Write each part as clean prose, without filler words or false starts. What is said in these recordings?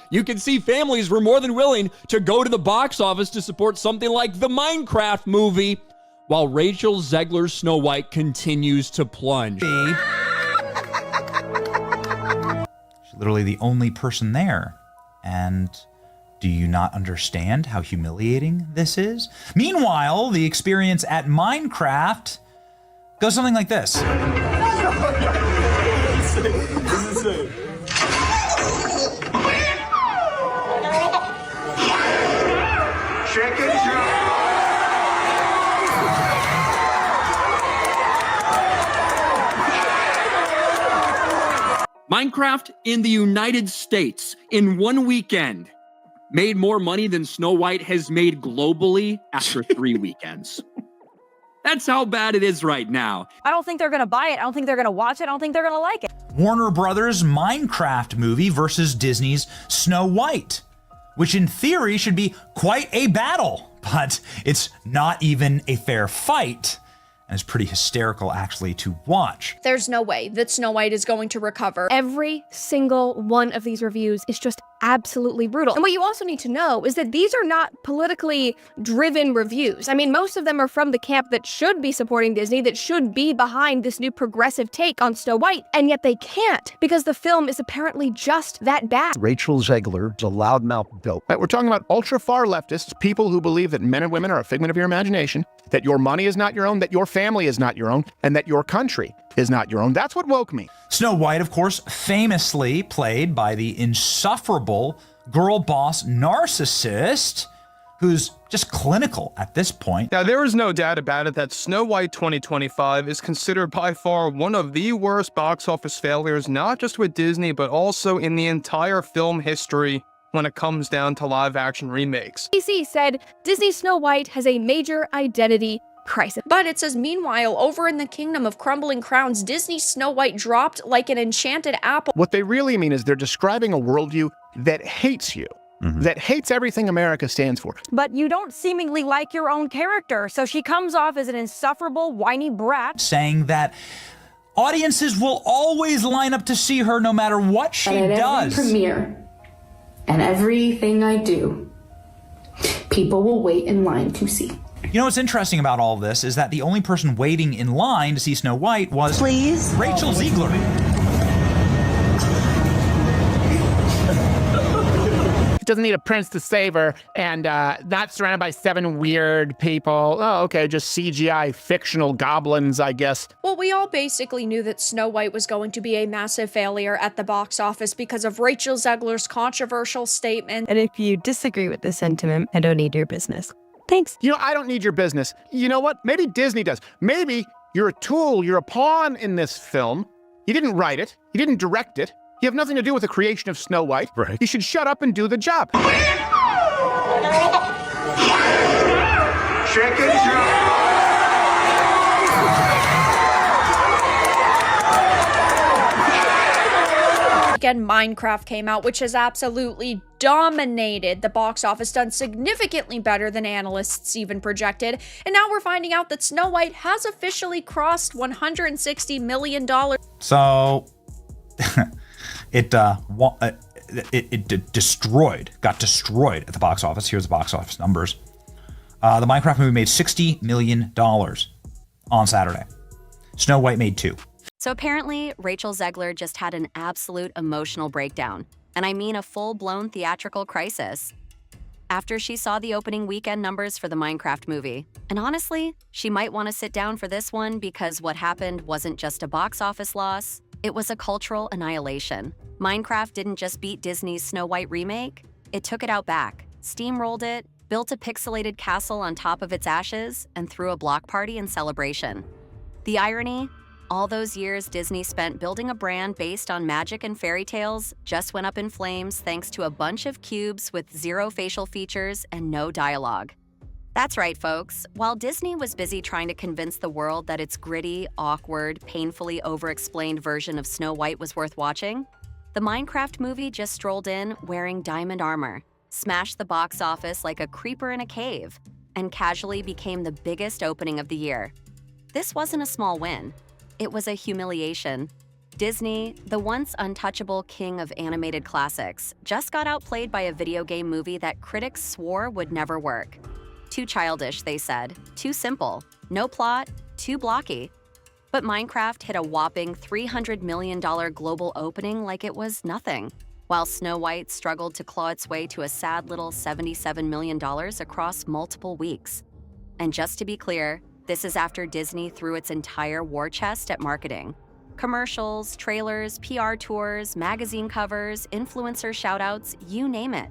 You can see families were more than willing to go to the box office to support something like the Minecraft movie, while Rachel Zegler's Snow White continues to plunge. She's literally the only person there. And do you not understand how humiliating this is? Meanwhile, the experience at Minecraft goes something like this. This is insane. Chicken joe. Minecraft in the United States in one weekend made more money than Snow White has made globally after 3 weekends. That's how bad it is right now. I don't think they're gonna buy it. I don't think they're gonna watch it. I don't think they're gonna like it. Warner Brothers' Minecraft movie versus Disney's Snow White, which in theory should be quite a battle, but it's not even a fair fight. And it's pretty hysterical, actually, to watch. There's no way that Snow White is going to recover. Every single one of these reviews is just absolutely brutal. And what you also need to know is that these are not politically driven reviews. I mean, most of them are from the camp that should be supporting Disney, that should be behind this new progressive take on Snow White, and yet they can't because the film is apparently just that bad. Rachel Zegler is a loudmouth dope. Right, we're talking about ultra-far leftists, people who believe that men and women are a figment of your imagination, that your money is not your own, that your family is not your own, and that your country is not your own. That's what woke me. Snow White, of course, famously played by the insufferable girl boss narcissist who's just clinical at this point. Now, there is no doubt about it that Snow White 2025 is considered by far one of the worst box office failures, not just with Disney, but also in the entire film history when it comes down to live-action remakes. DC said Disney's Snow White has a major identity crisis. But it says, meanwhile, over in the kingdom of crumbling crowns, Disney's Snow White dropped like an enchanted apple. What they really mean is they're describing a worldview that hates you, that hates everything America stands for. But you don't seemingly like your own character, so she comes off as an insufferable, whiny brat. Saying that audiences will always line up to see her no matter what she does. Every premiere and everything I do, people will wait in line to see. You know what's interesting about all of this is that the only person waiting in line to see Snow White was Rachel Zegler. Doesn't need a prince to save her, and not surrounded by 7 weird people. Oh, okay, just CGI fictional goblins, I guess. Well, we all basically knew that Snow White was going to be a massive failure at the box office because of Rachel Zegler's controversial statement. And if you disagree with this sentiment, I don't need your business. Thanks. You know, I don't need your business. You know what? Maybe Disney does. Maybe you're a tool, you're a pawn in this film. You didn't write it, you didn't direct it. You have nothing to do with the creation of Snow White. Right. You should shut up and do the job. Chicken joe. Again, Minecraft came out, which has absolutely dominated the box office, done significantly better than analysts even projected. And now we're finding out that Snow White has officially crossed $160 million. So it got destroyed at the box office. Here's the box office numbers. The Minecraft movie made $60 million on Saturday. Snow White made $2 million. So apparently, Rachel Zegler just had an absolute emotional breakdown. And I mean a full-blown theatrical crisis. After she saw the opening weekend numbers for the Minecraft movie. And honestly, she might want to sit down for this one because what happened wasn't just a box office loss, it was a cultural annihilation. Minecraft didn't just beat Disney's Snow White remake, it took it out back, steamrolled it, built a pixelated castle on top of its ashes, and threw a block party in celebration. The irony? All those years Disney spent building a brand based on magic and fairy tales just went up in flames thanks to a bunch of cubes with 0 facial features and no dialogue. That's right, folks. While Disney was busy trying to convince the world that its gritty, awkward, painfully over-explained version of Snow White was worth watching, the Minecraft movie just strolled in wearing diamond armor, smashed the box office like a creeper in a cave, and casually became the biggest opening of the year. This wasn't a small win. It was a humiliation. Disney, the once untouchable king of animated classics, just got outplayed by a video game movie that critics swore would never work. Too childish, they said. Too simple. No plot. Too blocky. But Minecraft hit a whopping $300 million global opening like it was nothing, while Snow White struggled to claw its way to a sad little $77 million across multiple weeks. And just to be clear, this is after Disney threw its entire war chest at marketing. Commercials, trailers, PR tours, magazine covers, influencer shoutouts, you name it.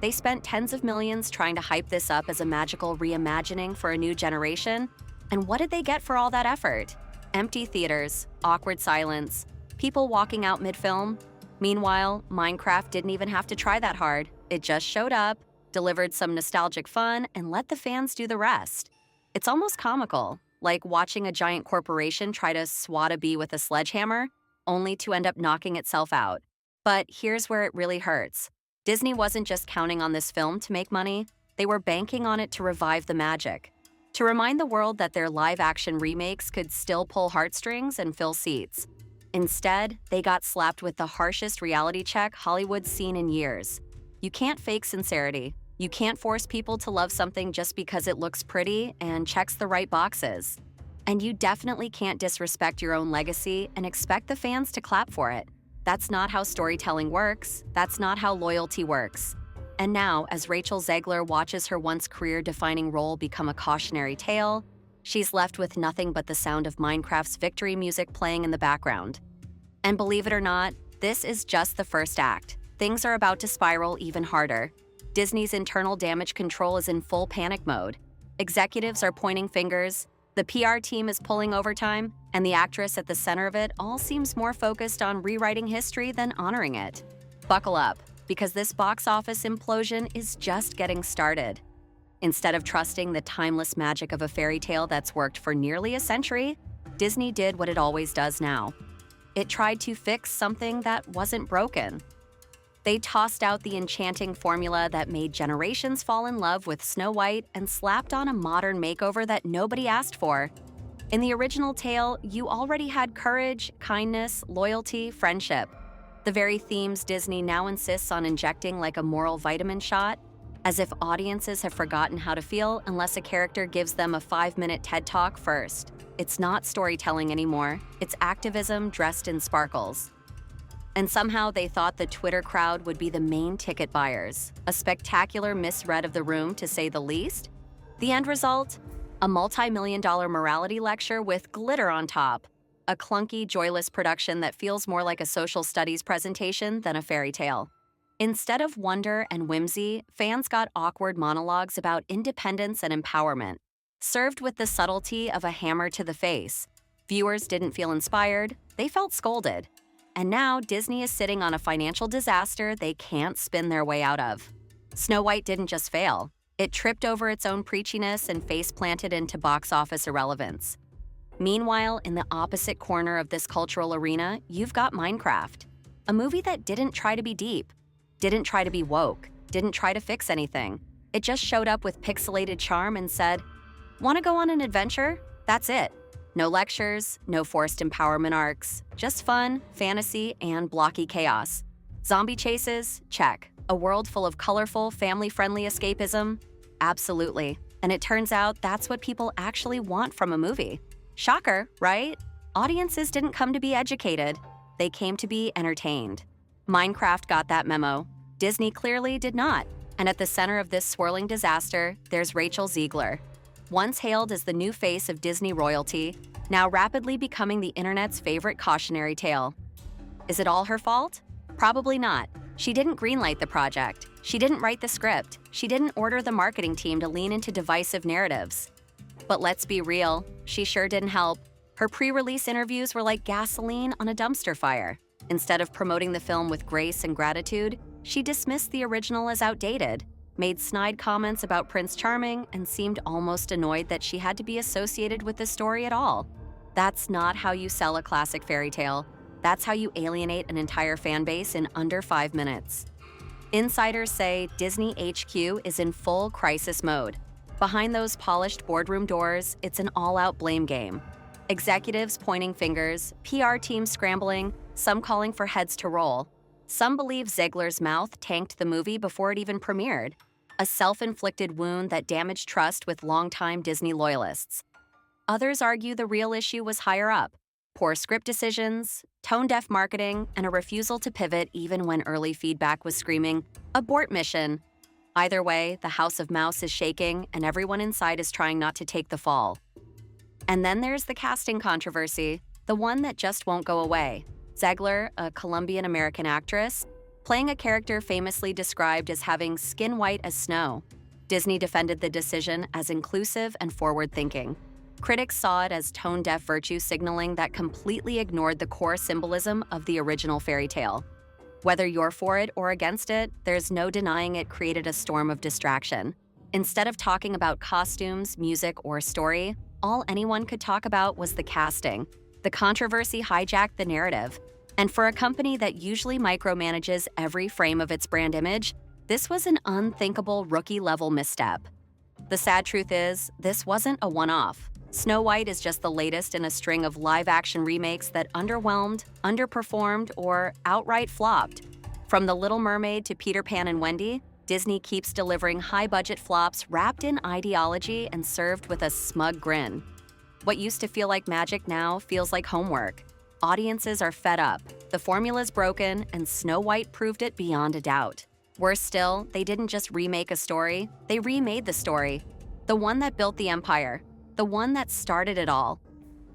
They spent tens of millions trying to hype this up as a magical reimagining for a new generation. And what did they get for all that effort? Empty theaters, awkward silence, people walking out mid-film. Meanwhile, Minecraft didn't even have to try that hard. It just showed up, delivered some nostalgic fun, and let the fans do the rest. It's almost comical, like watching a giant corporation try to swat a bee with a sledgehammer, only to end up knocking itself out. But here's where it really hurts. Disney wasn't just counting on this film to make money, they were banking on it to revive the magic. To remind the world that their live-action remakes could still pull heartstrings and fill seats. Instead, they got slapped with the harshest reality check Hollywood's seen in years. You can't fake sincerity. You can't force people to love something just because it looks pretty and checks the right boxes. And you definitely can't disrespect your own legacy and expect the fans to clap for it. That's not how storytelling works. That's not how loyalty works. And now, as Rachel Zegler watches her once career-defining role become a cautionary tale, she's left with nothing but the sound of Minecraft's victory music playing in the background. And believe it or not, this is just the first act. Things are about to spiral even harder. Disney's internal damage control is in full panic mode. Executives are pointing fingers, the PR team is pulling overtime, and the actress at the center of it all seems more focused on rewriting history than honoring it. Buckle up, because this box office implosion is just getting started. Instead of trusting the timeless magic of a fairy tale that's worked for nearly a century, Disney did what it always does now. It tried to fix something that wasn't broken. They tossed out the enchanting formula that made generations fall in love with Snow White and slapped on a modern makeover that nobody asked for. In the original tale, you already had courage, kindness, loyalty, friendship. The very themes Disney now insists on injecting like a moral vitamin shot, as if audiences have forgotten how to feel unless a character gives them a 5-minute TED Talk first. It's not storytelling anymore. It's activism dressed in sparkles. And somehow they thought the Twitter crowd would be the main ticket buyers. A spectacular misread of the room, to say the least. The end result? A multi-million-dollar morality lecture with glitter on top. A clunky, joyless production that feels more like a social studies presentation than a fairy tale. Instead of wonder and whimsy, fans got awkward monologues about independence and empowerment, served with the subtlety of a hammer to the face. Viewers didn't feel inspired, they felt scolded. And now Disney is sitting on a financial disaster they can't spin their way out of. Snow White didn't just fail. It tripped over its own preachiness and face-planted into box office irrelevance. Meanwhile, in the opposite corner of this cultural arena, you've got Minecraft, a movie that didn't try to be deep, didn't try to be woke, didn't try to fix anything. It just showed up with pixelated charm and said, "Want to go on an adventure? That's it." No lectures, no forced empowerment arcs, just fun, fantasy, and blocky chaos. Zombie chases? Check. A world full of colorful, family-friendly escapism? Absolutely. And it turns out that's what people actually want from a movie. Shocker, right? Audiences didn't come to be educated. They came to be entertained. Minecraft got that memo. Disney clearly did not. And at the center of this swirling disaster, there's Rachel Zegler. Once hailed as the new face of Disney royalty, now rapidly becoming the internet's favorite cautionary tale. Is it all her fault? Probably not. She didn't greenlight the project. She didn't write the script. She didn't order the marketing team to lean into divisive narratives. But let's be real, she sure didn't help. Her pre-release interviews were like gasoline on a dumpster fire. Instead of promoting the film with grace and gratitude, she dismissed the original as outdated, made snide comments about Prince Charming, and seemed almost annoyed that she had to be associated with the story at all. That's not how you sell a classic fairy tale. That's how you alienate an entire fan base in under 5 minutes. Insiders say Disney HQ is in full crisis mode. Behind those polished boardroom doors, it's an all-out blame game. Executives pointing fingers, PR teams scrambling, some calling for heads to roll. Some believe Zegler's mouth tanked the movie before it even premiered, a self-inflicted wound that damaged trust with longtime Disney loyalists. Others argue the real issue was higher up: poor script decisions, tone-deaf marketing, and a refusal to pivot even when early feedback was screaming, "Abort mission." Either way, the House of Mouse is shaking, and everyone inside is trying not to take the fall. And then there's the casting controversy, the one that just won't go away. Zegler, a Colombian-American actress, playing a character famously described as having skin white as snow. Disney defended the decision as inclusive and forward-thinking. Critics saw it as tone-deaf virtue signaling that completely ignored the core symbolism of the original fairy tale. Whether you're for it or against it, there's no denying it created a storm of distraction. Instead of talking about costumes, music, or story, all anyone could talk about was the casting. The controversy hijacked the narrative. And for a company that usually micromanages every frame of its brand image, this was an unthinkable rookie-level misstep. The sad truth is, this wasn't a one-off. Snow White is just the latest in a string of live-action remakes that underwhelmed, underperformed, or outright flopped. From The Little Mermaid to Peter Pan and Wendy, Disney keeps delivering high-budget flops wrapped in ideology and served with a smug grin. What used to feel like magic now feels like homework. Audiences are fed up, the formula's broken, and Snow White proved it beyond a doubt. Worse still, they didn't just remake a story, they remade the story. The one that built the empire. The one that started it all.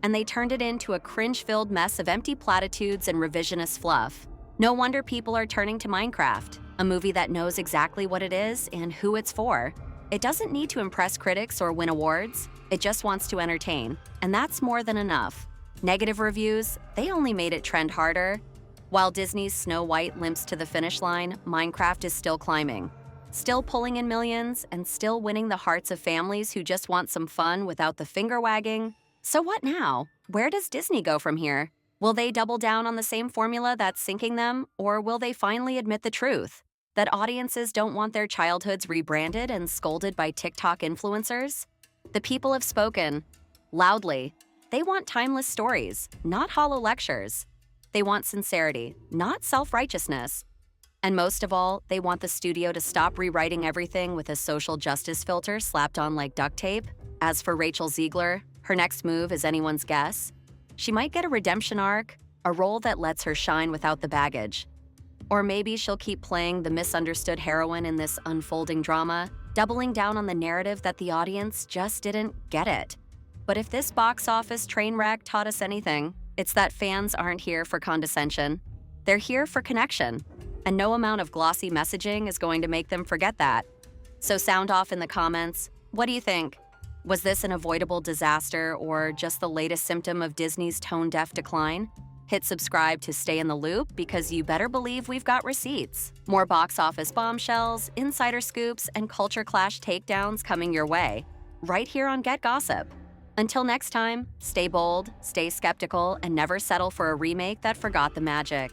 And they turned it into a cringe-filled mess of empty platitudes and revisionist fluff. No wonder people are turning to Minecraft, a movie that knows exactly what it is and who it's for. It doesn't need to impress critics or win awards, it just wants to entertain. And that's more than enough. Negative reviews, they only made it trend harder. While Disney's Snow White limps to the finish line, Minecraft is still climbing. Still pulling in millions, and still winning the hearts of families who just want some fun without the finger wagging. So what now? Where does Disney go from here? Will they double down on the same formula that's sinking them, or will they finally admit the truth? That audiences don't want their childhoods rebranded and scolded by TikTok influencers? The people have spoken. Loudly. They want timeless stories, not hollow lectures. They want sincerity, not self-righteousness. And most of all, they want the studio to stop rewriting everything with a social justice filter slapped on like duct tape. As for Rachel Zegler, her next move is anyone's guess. She might get a redemption arc, a role that lets her shine without the baggage. Or maybe she'll keep playing the misunderstood heroine in this unfolding drama, doubling down on the narrative that the audience just didn't get it. But if this box office train wreck taught us anything, it's that fans aren't here for condescension. They're here for connection. And no amount of glossy messaging is going to make them forget that. So sound off in the comments. What do you think? Was this an avoidable disaster or just the latest symptom of Disney's tone-deaf decline? Hit subscribe to stay in the loop because you better believe we've got receipts. More box office bombshells, insider scoops, and culture clash takedowns coming your way, right here on Get Gossip. Until next time, stay bold, stay skeptical, and never settle for a remake that forgot the magic.